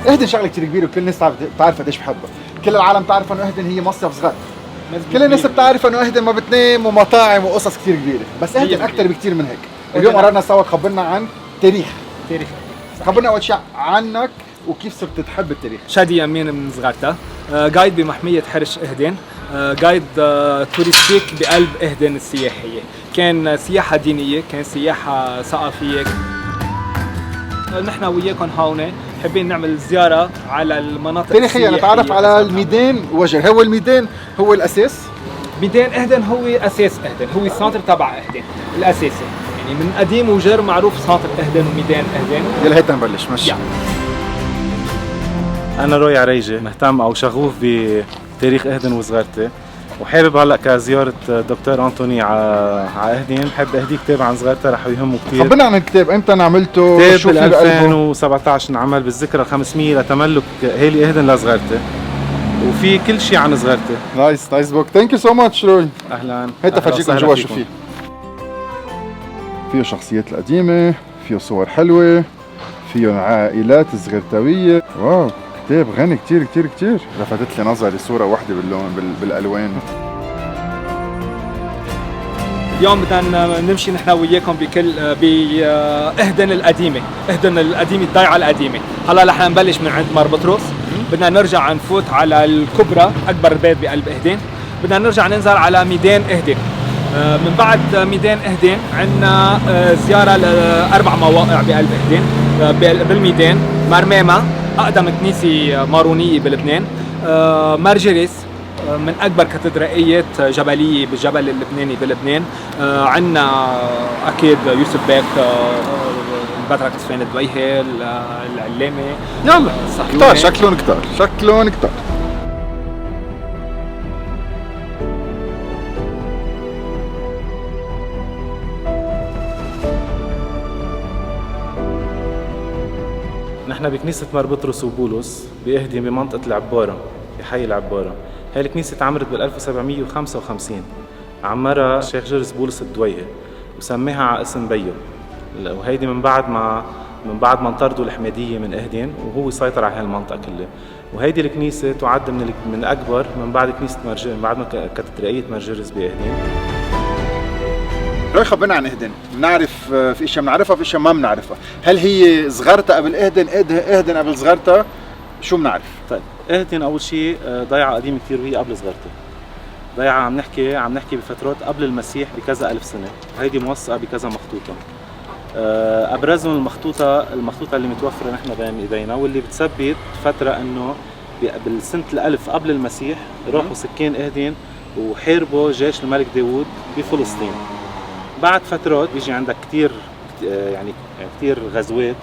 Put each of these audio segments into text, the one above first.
اهدن شغله كثير كبيره وكل الناس بتعرف قديش بحبها، كل العالم تعرف انه اهدن هي مصيف صغير، كل الناس بتعرف انه اهدن ما بتنام ومطاعم وقصص كثير كبيره، بس اهدن اكثر بكثير من هيك. اليوم قررنا سوا تخبرنا عن تاريخ. خبرنا اول شيء عنك وكيف صرت تحب التاريخ. شادي امين من صغرتا، قايد بمحميه حرش اهدن، قايد تورستيك بقلب اهدن السياحيه، كان سياحه دينيه، كان سياحه ثقافيه. نحن وياكم هون حابين نعمل زياره على المناطق تاريخيا نتعرف على الميدان وجر. هو الميدان هو الاساس، ميدان اهدن هو اساس اهدن، هو السنتر تبع اهدن الاساسي، يعني من قديم وجر معروف سنتر اهدن وميدان اهدن. يلا هيك نبلش ماشي. انا روي عريجي، مهتم او شغوف بتاريخ اهدن وصغرتي، وحابب هلا كزياره دكتور انطوني على اهدن حابب اهدي كتاب عن صغرتها رح يهمه كثير. خبرنا عن الكتاب، امتى عملته؟ كتاب شو في بال بقلبه؟ 2017 انعمل بالذكرى 500 لتملك هيلي اهدن لصغرتي، وفي كل شيء عن صغرتي. نايس بوك، ثانك يو سو ماتش روي. اهلا. هيدا فرجيكم جوا شو فيه. فيه الشخصيات القديمه، فيه صور حلوه، فيه عائلات صغرتاويه. واو كتاب غني كتير كتير كتير. لفتت لي نظري صوره واحده باللون بالالوان. اليوم بدنا نمشي نحن وياكم باهدن القديمه، اهدن القديمه الضيعه القديمه. هلا رح نبلش من عند مار بطرس، بدنا نرجع نفوت على الكبرى اكبر بيت بقلب اهدن، بدنا نرجع ننزل على ميدان اهدن. من بعد ميدان اهدن عندنا زياره لاربع مواقع بقلب اهدن بالميدان. مرمامه اقدم كنيسه مارونيه بلبنان، مارجريس من اكبر كاتدرائيات جبليه بالجبل اللبناني بلبنان، عندنا اكيد يوسف بيك، البطرك سفيان الدويهي، العلامه. يلا كتار، شكلهم كتار. نحن بكنيسة مار بطرس وبولس بأهدن بمنطقة العبارة، بحي العبارة. هاي الكنيسة تعمرت بال 1755، عمرها الشيخ جرس بولس الدويهي وسماها على اسم بيه، وهيدي من بعد ما انطردوا الحميدية من أهدن وهو سيطر على هالمنطقة كلها. وهيدي الكنيسة تعد من أكبر من بعد كنيسة من بعد ما كاتدرائية مارجريس بأهدن. روي خبرنا عن اهدن، بنعرف في اشياء بنعرفها في اشياء ما بنعرفها، هل هي صغرتها قبل اهدن قبل صغرتها؟ شو بنعرف؟ طيب اهدن اول شيء ضيعة قديمة كثير وهي قبل صغرتها. ضيعة عم نحكي بفترات قبل المسيح بكذا ألف سنة، وهيدي موثقة بكذا مخطوطة. ابرزهم المخطوطة اللي متوفرة نحن بين ايدينا، واللي بتثبت فترة انه بالسنة الألف قبل المسيح راحوا سكان اهدن وحاربوا جيش الملك داوود بفلسطين. بعد فترات بيجي عندك كتير غزوات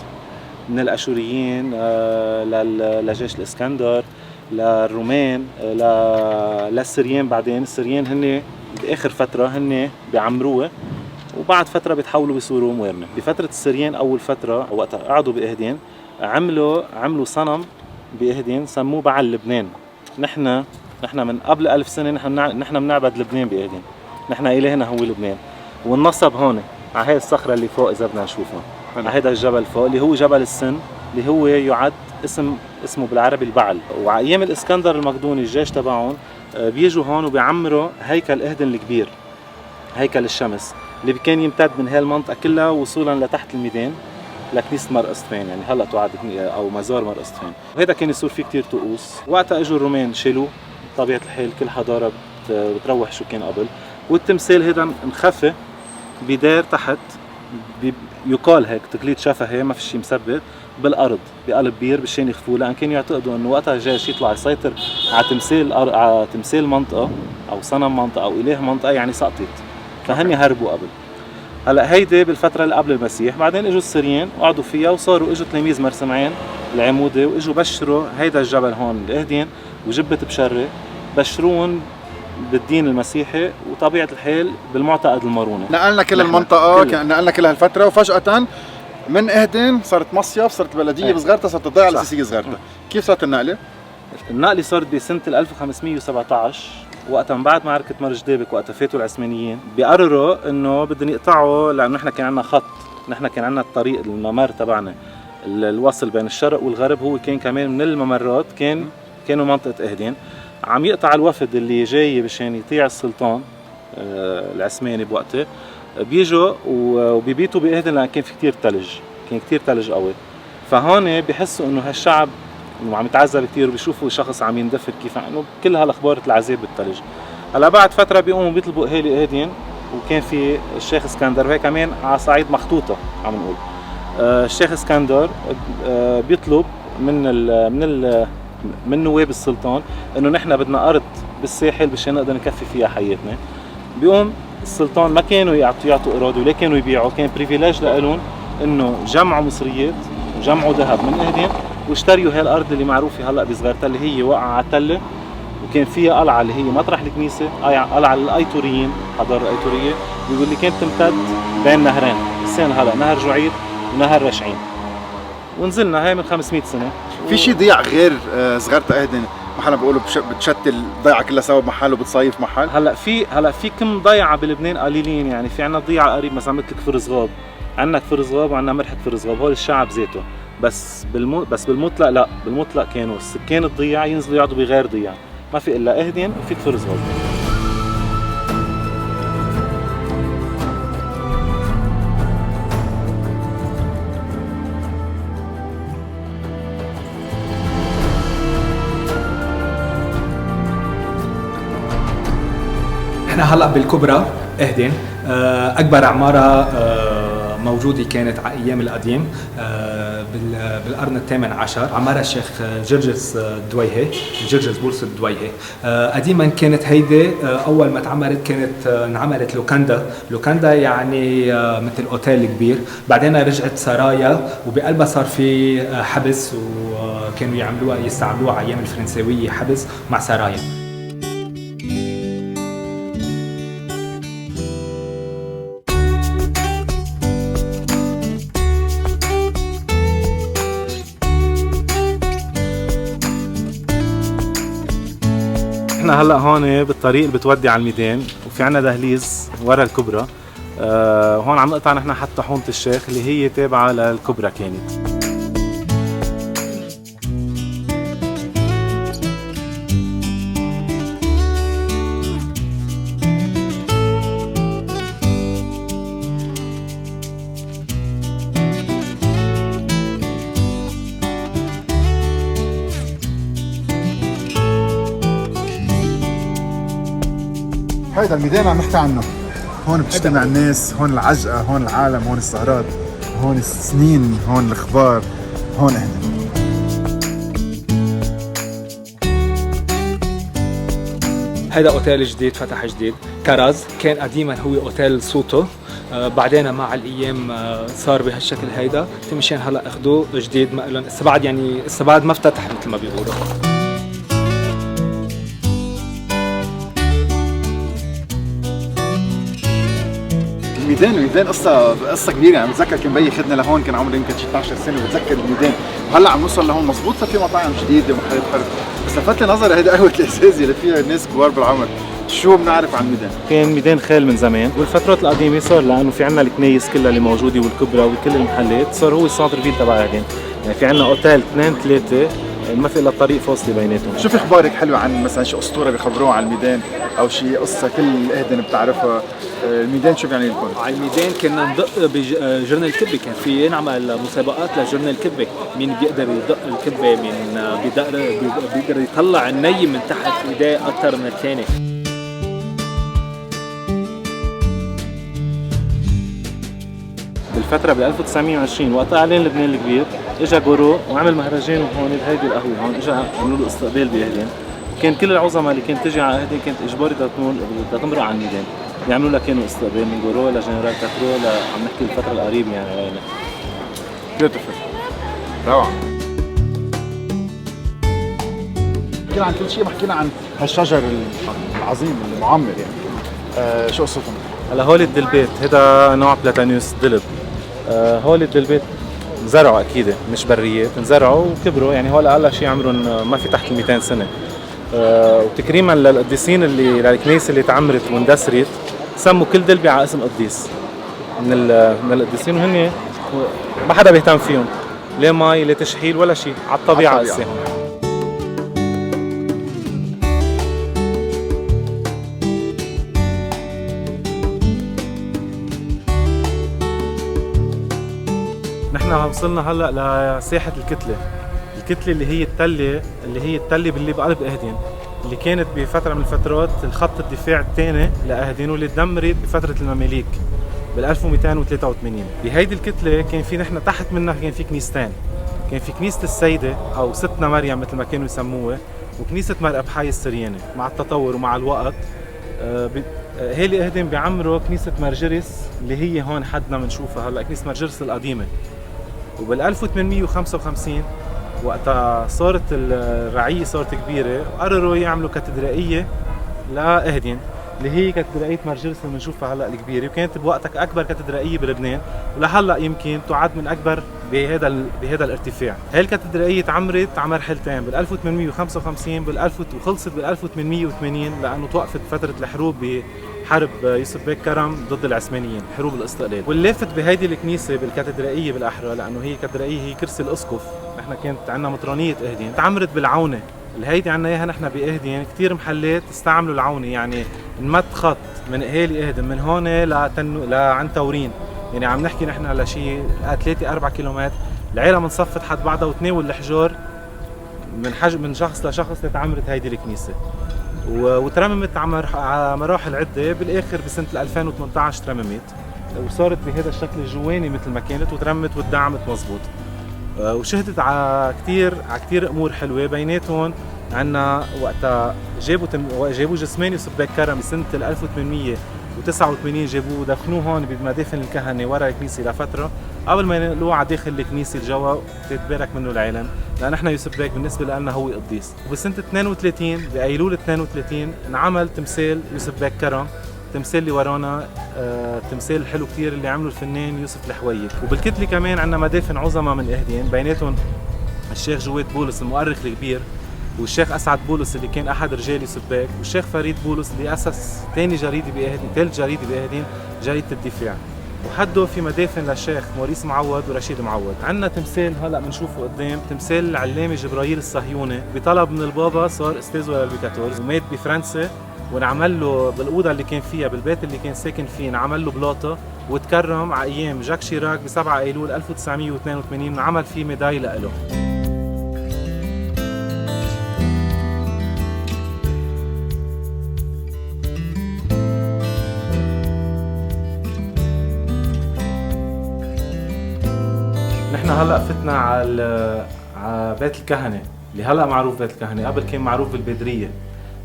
من الاشوريين لجيش الاسكندر، للرومان، للسريان. بعدين السريان هن باخر فتره هن بيعمروها، وبعد فتره بيتحولوا بيصيروا موارنه. بفتره السريان اول فتره وقت قعدوا باهدن عملوا صنم باهدن سموه بعل لبنان. نحن من قبل 1000 سنه نحن بنعبد لبنان باهدن، نحن الهنا هو لبنان. والنصب هون على هاي الصخره اللي فوق اذا بدنا نشوفها، على هذا الجبل فوق اللي هو جبل السن، اللي هو يعد اسمه بالعربي البعل. وعلى الاسكندر المقدوني الجيش تبعهم بيجوا هون وبيعمروا هيكل اهدن الكبير، هيكل الشمس اللي كان يمتد من هاي المنطقه كلها وصولا لتحت الميدان لكنيسه مار قسطفان، يعني هلا تعد او مزار مار قسطفان. وهذا كان يصير فيه كثير طقوس. وقتها اجوا الرومان شالوه، بطبيعه الحال كل حضاره بتروح شو كان قبل، والتمثال هذا انخفى بدار تحت يقال هيك تقليد شفهي ما في شيء مثبت بالارض بقلب بير مشان يخفوه، لان كانوا يعتقدوا انه وقتها الجيش يطلع يسيطر على تمثال منطقه او صنم منطقه او اله منطقه يعني سقطت، فهن هربوا قبل. هلا هيدي بالفتره اللي قبل المسيح، بعدين اجوا السوريين وقعدوا فيها وصاروا اجوا تلاميذ مرسمعين العمودي واجوا بشروا هيدا الجبل هون الاهدين وجبه بشره، بشرون بالدين المسيحي وطبيعه الحال بالمعتقد الماروني. نقلنا كل المنطقه، نقلنا كل هالفتره وفجاه من اهدن صارت مصيف، صارت بلديه بصغرتها، صارت الضيعه الاساسيه صغرتها. كيف صارت النقله؟ النقله صارت بسنه 1517 وقتها من بعد معركه مرج دابك، وقتها فاتوا العثمانيين بيقرروا انه بدهم يقطعوا، لانه نحن كان عندنا خط، نحن كان عندنا الطريق الممر تبعنا الوصل بين الشرق والغرب هو كان كمان من الممرات كانوا منطقه اهدين. عم يقطع الوفد اللي جاي مشان يطيع السلطان العثماني بوقته، بيجوا وبيبيتوا باهدن لان كان في كثير ثلج، كان كثير ثلج قوي، فهون بيحسوا انه هالشعب انه عم يتعذب كثير وبيشوفوا شخص عم يندفر كيف انه كل هالاخبار العذاب بالثلج. هلا بعد فتره بيقوموا بيطلبوا اهالي اهدين، وكان في الشيخ اسكندر، وهي كمان على صعيد مخطوطه عم نقول. الشيخ اسكندر بيطلب من نواب السلطان انه نحن بدنا ارض بالساحل مشان نقدر نكفي فيها حياتنا. بيقوم السلطان ما كانوا يعطوا اراده ولا كانوا يبيعوا، كان بريفيليج لهم انه جمعوا مصريات وجمعوا ذهب من اهدين واشتريوا هاي الارض اللي معروفه هلا بصغرتها اللي هي واقعه على التله، وكان فيها قلعه اللي هي مطرح الكنيسه، قلعه للايتوريين، حضاره الايتوريه، بيقول لي كانت تمتد بين نهرين، السنه هلا نهر جعيد ونهر رشعين، ونزلنا هاي من 500 سنه. في شيء ضيع غير صغرتها اهدن محل بيقولوا بتشتل ضيعه كلها سوا بمحل وبتصيف محل؟ هلا في كم ضيعه بلبنان قليلين، يعني في عندنا ضيعه قريب مثلا مثل كفر صغاب، عندنا كفر صغاب وعندنا مرحله كفر صغاب، هول الشعب ذاته، بس بالمطلق لا، بالمطلق كانوا السكان الضيعه ينزلوا يقعدوا بغير ضيعه، ما في الا اهدن وفي كفر صغاب. احنا هلا بالكبرى اهدن، اكبر عماره موجوده كانت على ايام القديم بالقرن الثامن عشر، عمارة الشيخ جرجس الدويهي، جرجس بولس الدويهي. قديما كانت هيدي اول ما تعمرت كانت انعملت لوكاندا يعني مثل اوتيل كبير، بعدين رجعت سرايا وبقلبها صار في حبس، وكانوا يستعملوها على ايام الفرنساويه حبس مع سرايا. احنا هلا هون بالطريق اللي بتودي على الميدان، وفي عنا دهليز ورا الكبرى. هون عم نقطع نحن حتى حومة الشيخ اللي هي تابعة للكبرى كانت. هيدا الميدان عم نحكي عنه، هون بتجتمع الناس، هون العجقة، هون العالم، هون السهرات، هون السنين، هون الاخبار، هون اهدن. هيدا اوتيل جديد فتح جديد، كراز، كان قديما هو اوتيل سوتو، بعدين مع الايام صار بهالشكل هيدا، مشان هلا اخذوه جديد، ما لهم لسه بعد ما افتتح مثل ما بيقولوا. الميدان قصة كبيرة، يعني بتذكر كان بيي خدنا لهون كان عمري يمكن شي 12 سنة، وبتذكر الميدان، وهلا عم نوصل لهون مزبوط، صار في مطاعم جديدة ومحلات حرف، بس لفت لي نظري هيدي قهوة الازازي اللي فيها ناس كبار بالعمر، شو بنعرف عن الميدان؟ كان ميدان خال من زمان، والفترات القديمة صار لأنه في عنا الكنايس كلها اللي موجودة والكبرى وكل المحلات، صار هو السنتر فيل تبع اهدن، يعني في عنا اوتيل 2 3 ما في الا طريق فاصلة بيناتهم. شو في اخبارك حلوة عن مثلا شي اسطورة بيخبروها عن الميدان او شي قصة كل اهدن بتعرفها؟ الميدان شو بيعني لكم؟ على الميدان كنا ندق بجرن الكبه، كان في ينعمل مسابقات لجرن الكبه، مين بيقدر يدق الكبه، مين بيقدر يطلع الني من تحت ايديه اكثر من الثاني. بالفتره بال 1920 وقت اعلان لبنان الكبير اجى جورو وعمل مهرجان هون بهيدي القهوه هون، اجى عملوا له استقبال باهدين. وكان كل العظماء اللي كانت تجي على اهدين كانت اجباري تمرق على الميدان، يعملوا لها كانوا استقبال من جورو لجنرال كاترو عم نحكي الفتره القريبه يعني. بيوتيفل، روعه. حكينا عن كل شيء، حكينا عن هالشجر العظيم المعمر يعني. شو قصتهم؟ هلا هول الدلبات، هذا نوع بلاتانيوس دلب. هول الدلبات انزرعوا اكيد مش بريات، انزرعوا وكبروا يعني. هول اقل شيء عمرهم ما في تحت ال 200 سنه. وتكريما للقديسين اللي للكنيسه اللي تعمرت واندثرت سموا كل دلبه على اسم قديس من القديسين، وهن ما حدا بيهتم فيهم، لا مي لا تشحيل ولا شيء، على الطبيعه هسه. نحن وصلنا هلا لساحه الكتله اللي هي التله اللي بقلب اهدين، اللي كانت بفتره من الفترات الخط الدفاع الثاني لاهدين، واللي تدمرت بفتره المماليك بال 1283. بهيدي الكتله كان في نحن تحت منها كان في كنيستين، كان في كنيسه السيده او ستنا مريم مثل ما كانوا يسموها، وكنيسه مار ابحاي السرياني. مع التطور ومع الوقت هيلي اهدين بيعمروا كنيسه مرجرس اللي هي هون حدنا بنشوفها هلا، كنيسه مرجرس القديمه. وبال 1855 وقتها صارت الرعيه صارت كبيره، قرروا يعملوا كاتدرائيه لاهدين اللي هي كاتدرائيه مرجرس اللي بنشوفها هلا الكبيره، وكانت بوقتها اكبر كاتدرائيه بلبنان، ولهلا يمكن تعد من اكبر بهذا الارتفاع. هاي الكاتدرائيه تعمرت على مرحلتين، بال 1855 وخلصت بال 1880 لانه توقفت فتره الحروب بحرب يوسف بيك كرم ضد العثمانيين، حروب الاستقلال. واللافت بهيدي الكنيسه بالكاتدرائيه بالاحرى لانه هي كاتدرائيه هي كرسي الاسقف، نحن كانت عندنا مطرانيه اهدين، تعمرت بالعونه اللي هيدي عنا اياها نحن باهدين. كثير محلات استعملوا العونه، يعني انمد خط من اهالي اهدن من هون لعند تورين، يعني عم نحكي نحن على شيء 3-4 كيلومتر. العيله منصفت حد بعضها وتناول الحجار من شخص لشخص لتعمرت هيدي الكنيسه. وترممت على مراحل عده، بالاخر بسنه 2018 ترممت وصارت بهذا الشكل الجواني مثل ما كانت، وترمت وتدعمت مزبوط. وشهدت على كثير امور حلوه، بيناتهم عندنا وقتها جابوا جسمان يوسف بيك كرم بسنه 1889، جابوه دفنوه هون بمدافن الكهنه ورا الكنيسه لفتره قبل ما ينقلوه على داخل الكنيسه الجوا تتبارك منه العالم، لان نحن يوسف بيك بالنسبه لنا هو قديس. وبسنه 32 بايلول 32 انعمل تمثال يوسف بيك كرم، التمثال اللي ورانا تمثال حلو كتير اللي عمله الفنان يوسف الحويك. وبالكتله كمان عندنا مدافن عظمى من اهدين، بيناتهم الشيخ جواد بولس المؤرخ الكبير، والشيخ اسعد بولس اللي كان احد رجال يوسف بيك، والشيخ فريد بولس اللي اسس ثالث جريده باهدين، جريده الدفاع. وحده في مدافن للشيخ موريس معوض ورشيد معوض. عندنا تمثال هلا بنشوفه قدام، تمثال العلامه جبرائيل الصهيوني، بطلب من البابا صار استاذ للبيكاتورز ومات بفرنسا، ونعمل له بالاوضه اللي كان فيها بالبيت اللي كان ساكن فيه نعمل له بلاطه، وتكرم على ايام جاك شيراك ب7 ايلول 1982 وعمل فيه ميداي له. نحن هلا فتنا على بيت الكهنه اللي هلا معروف بيت الكهنه، قبل كان معروف بالبدريه.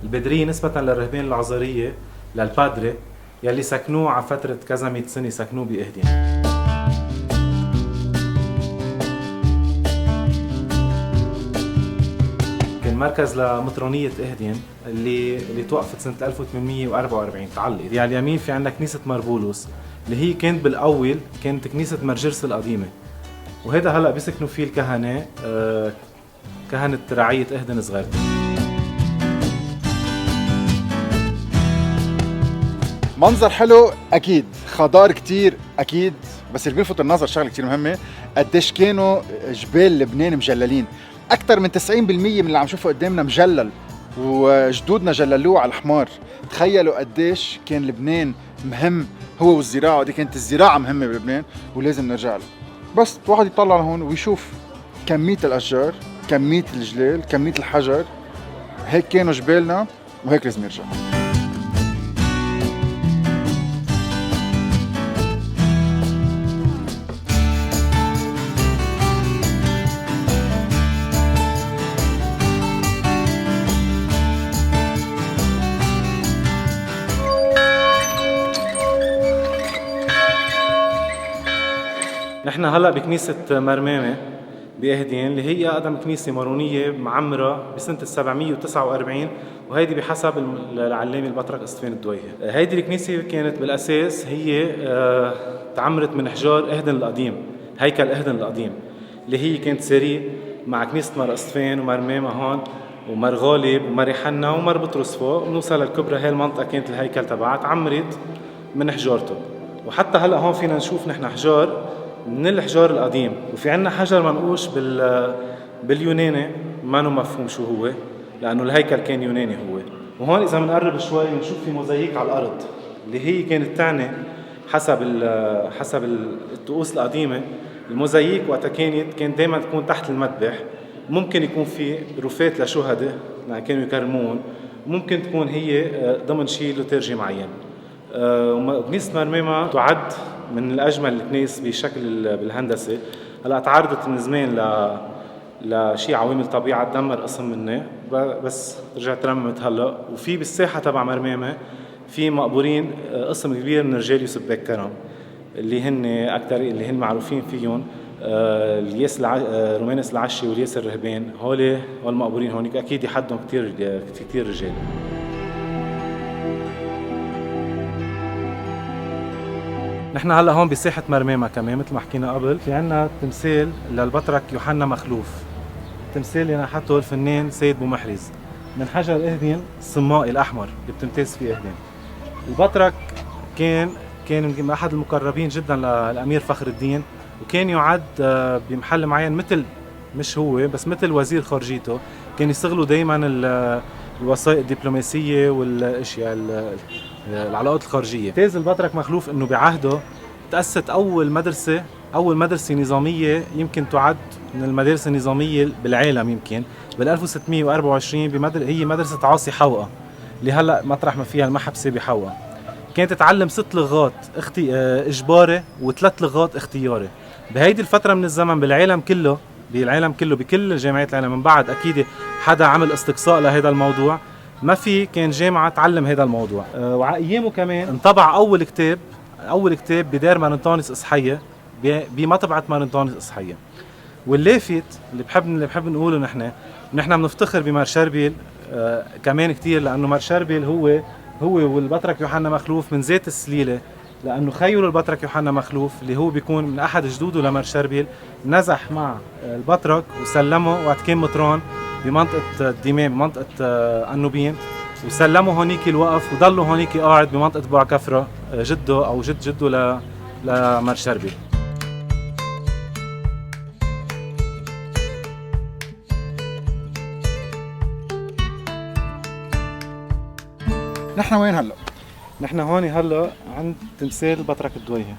البدريه نسبه للرهبان العذريه للبادري يلي سكنوه على فتره كذا 100 سنه، سكنوه باهدين. كان مركز لمطرانيه اهدين اللي توقفت سنه 1844 تعلقت. يعني على اليمين في عندنا كنيسه ماربولوس اللي هي كانت بالاول كانت كنيسه مرجرس القديمه، وهذا هلا بيسكنوا فيه الكهنه، كهنه رعيه اهدن صغيره. منظر حلو اكيد، خضار كتير اكيد، بس اللي بيلفت النظر شغله كتير مهمه، قديش كانوا جبال لبنان مجللين. اكثر من 90% من اللي عم نشوفه قدامنا مجلل، وجدودنا جللوه على الحمار. تخيلوا قديش كان لبنان مهم هو والزراعه، دي كانت الزراعه مهمه بلبنان ولازم نرجع له. بس الواحد يطلع لهون ويشوف كميه الاشجار، كميه الجلال، كميه الحجر. هيك كانوا جبالنا وهيك لازم يرجع. نحن هلا بكنيسة مرمامة بأهدين اللي هي أقدم كنيسة مارونية معمرة بسنة 749 وهيدي بحسب العلامة البطرك اسطفان الدويهي. هيدي الكنيسة كانت بالأساس هي تعمرت من حجار أهدن القديم، هيكل أهدن القديم اللي هي كانت سري مع كنيسة مار اسطفان ومرمامة هون ومر غالب ومر يحنا ومر بطرس فوق ونوصل للكبرى. هاي المنطقة كانت الهيكل تبعها تعمرت من حجارته، وحتى هلا هون فينا نشوف نحن حجار من الحجار القديم، وفي عنا حجر منقوش باليوناني ما نو مفهوم شو هو لأنه الهيكل كان يوناني هو. وهون إذا بنقرب شوي بنشوف في موزاييك على الأرض اللي هي كانت تعني حسب الطقوس القديمة. الموزاييك وقتها كانت دائما تكون تحت المذبح، ممكن يكون في رفات لشهداء كانوا يكرمون، ممكن تكون هي ضمن شيء ليتورجي معين. كنيسة مرمامة تعد من الأجمل الكنيس بشكل بالهندسة. هلا تعرضت من زمان لشيء عوامل طبيعة تدمر قسم منه، بس رجعت ترممت هلا. وفي بالساحة تبع مرمامة في مقبورين قسم كبير من رجال يوسف بيك كرم اللي هن معروفين فيهم الياس رومانس العشي والياس الرهبان. هول مقبورين هونيك اكيد يحدهم كثير رجال. نحن هلا هون بساحة مرمامة كمان مثل ما حكينا قبل، في عنا تمثال للبطرك يوحنا مخلوف، تمثال اللي نحته الفنان سيد بومحرز من حجر اهدين الصمائي الاحمر اللي بتمتاز فيه اهدين. البطرك كان يمكن احد المقربين جدا للامير فخر الدين، وكان يعد بمحل معين مثل مش هو بس مثل وزير خارجيته. كان يستغلوا دائما الوسائط الدبلوماسيه والاشياء العلاقات الخارجيه. امتاز البطرك مخلوف انه بعهده تأسست اول مدرسه نظاميه يمكن تعد من المدارس النظاميه بالعالم يمكن بال 1624 هي مدرسه عاصي حوقه اللي هلا مطرح ما فيها المحبسه بحوقه. كانت تتعلم 6 لغات اجباري و3 لغات اختياري. بهيدي الفتره من الزمن بالعالم كله بكل جامعات العالم من بعد اكيد حدا عمل استقصاء لهذا الموضوع، ما في كان جامعه تعلم هذا الموضوع. وعلى ايامه كمان انطبع اول كتاب بدار مارنطانس اصحيه بمطبعه مارنطانس اصحيه. واللافت اللي بحب نقوله نحن بنفتخر بمار شربيل كمان كتير، لانه مار شربيل هو والبطرك يوحنا مخلوف من ذات السليله، لانه خيل البطرك يوحنا مخلوف اللي هو بيكون من احد جدوده لمار شربيل نزح مع البطرك وسلمه وقت كان مطران بمنطقه الدمام بمنطقه النوبين، وسلمه هونيك الوقف وضلوا هونيك قاعد بمنطقه بوعكفره جده او جده لمار شربيل. نحن وين هلا؟ نحن هون هلا عند تمثال البطرك الدويهي.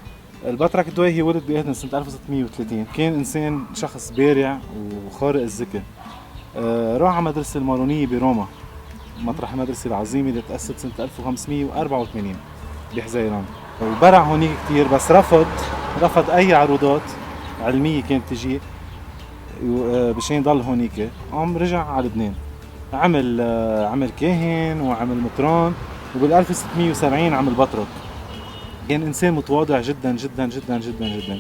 البطرك الدويهي ولد بأهدن سنة 1630، كان إنسان شخص بارع وخارق الذكاء. راح على مدرسة المارونية بروما، مطرح المدرسة العظيمة اللي تأسست سنة 1584 بحزيران، وبرع هونيك كتير بس رفض أي عروضات علمية كانت تجي بشان يضل هونيك. قام رجع على لبنان، عمل كاهن وعمل مطران، وبال 1670 عمل بطرك. كان انسان متواضع جدا جدا جدا جدا جدا.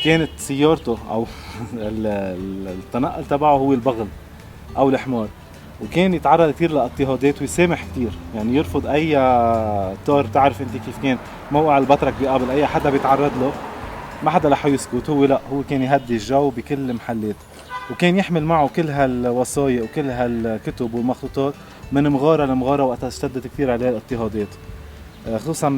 كانت سيارته او التنقل تبعه هو البغل او الحمار، وكان يتعرض كثير لاضطهادات ويسامح كثير، يعني يرفض اي طار. تعرف انت كيف كان موقع البطرك بقابل اي حدا بيتعرض له ما حدا رح يسكت، هو كان يهدي الجو بكل المحلات، وكان يحمل معه كل هالوصايا وكل هالكتب والمخطوطات من مغارة لمغارة وقتها اشتدت كثير عليه الاضطهادات، خصوصا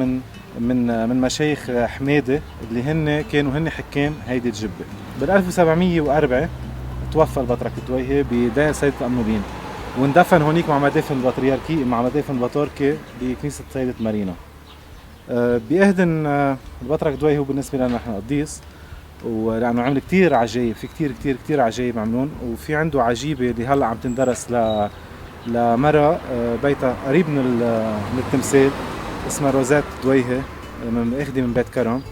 من مشايخ حماده اللي كانوا حكام هيدي الجبه. بال 1704 توفى البطرك الدويهي بدير سيدة الأمنوبين، واندفن هونيك مع مدافن البطاركة بكنيسة سيدة مارينا. بيهدن البطرك الدويهي هو بالنسبة لنا نحن قديس، ولأنه عمل كتير عجائب، في كتير كتير كتير عجائب عملون. وفي عنده عجيبة اللي هلا عم تندرس لمرة بيتها قريب من التمثال اسمها روزات دويهي، اخذي من بيت كرم،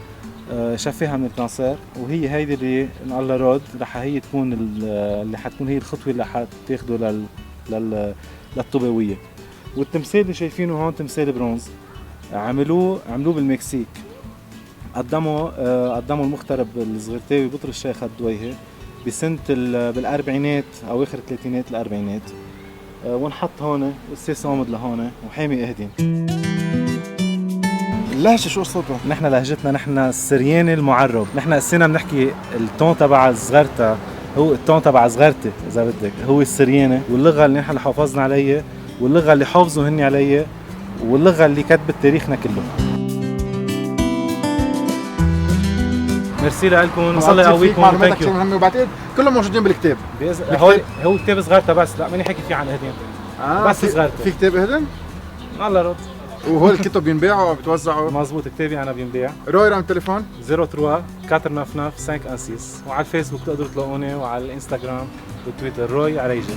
شافيها من الكانسير، وهي هيدي اللي ان الله راد رح هي تكون اللي حتكون هي الخطوة اللي حتاخده للطوباوية. والتمثال اللي شايفينه هون تمثال برونز، عملوه بالمكسيك، قدموا المغترب الزغرتاوي بطرس الشيخ الدويهي بسنة بالأربعينات أواخر الثلاثينات الأربعينات، ونحط هون والسي صامد لهون وحامي اهدين. اللهجة شو قصتها؟ نحن لهجتنا نحن السرياني المعرب، نحن قسينا بنحكي التون تبع زغرتا هو التون تبع زغرتي إذا بدك، هو السرياني، واللغة اللي نحن حافظنا عليها واللغة اللي حافظوا هني عليها واللغة اللي كتبت تاريخنا كله. ميرسي لكم والله يقويكم. معلوماتك كثير مهمة وبعتقد كلهم موجودين بالكتاب. هو كتاب صغرتا بس، لا ماني حكي فيه عن اهدين. بس صغرتا في كتاب اهدن؟ الله رد. وهول الكتب بينباعوا او بتوزعوا؟ مزبوط، كتابي انا بينباع. روي رقم التليفون 03 499 516، وعلى الفيسبوك تقدروا تلاقوني، وعلى الانستغرام والتويتر روي عريجي.